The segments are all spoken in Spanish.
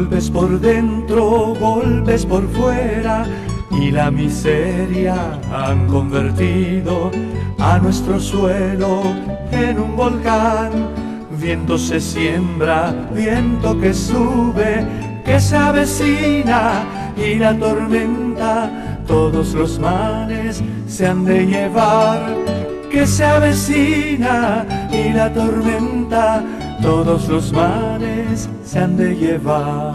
Golpes por dentro, golpes por fuera, y la miseria han convertido a nuestro suelo en un volcán. Viento se siembra, viento que sube, que se avecina, y la tormenta todos los males se han de llevar. Que se avecina, y la tormenta todos los males se han de llevar.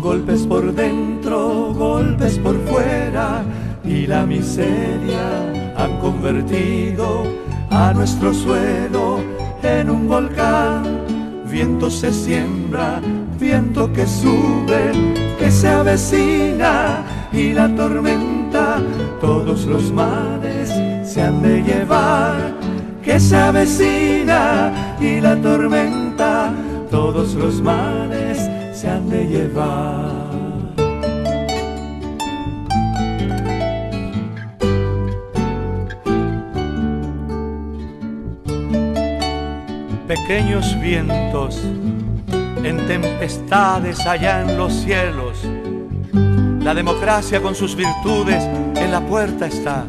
Golpes por dentro, golpes por fuera, y la miseria han convertido a nuestro suelo en un volcán. Viento se siembra, viento que sube, que se avecina, y la tormenta todos los males se han de llevar. Que se avecina, y la tormenta todos los males se han de llevar. Pequeños vientos en tempestades allá en los cielos, la democracia con sus virtudes en la puerta está.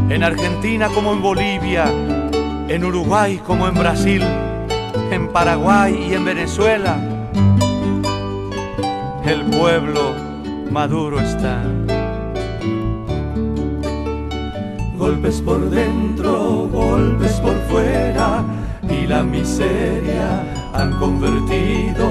En Argentina como en Bolivia, en Uruguay como en Brasil, en Paraguay y en Venezuela, el pueblo maduro está. Golpes por dentro, golpes por fuera, y la miseria han convertido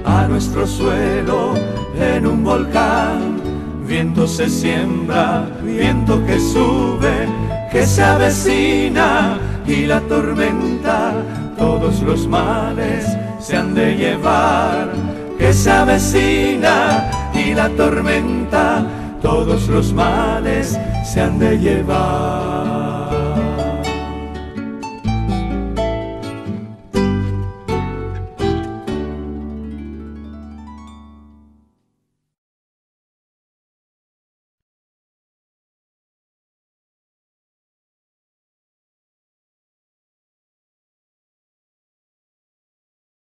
a nuestro suelo en un volcán. Viento se siembra, viento que sube, que se avecina, y la tormenta todos los males se han de llevar. Que se avecina, y la tormenta todos los males se han de llevar.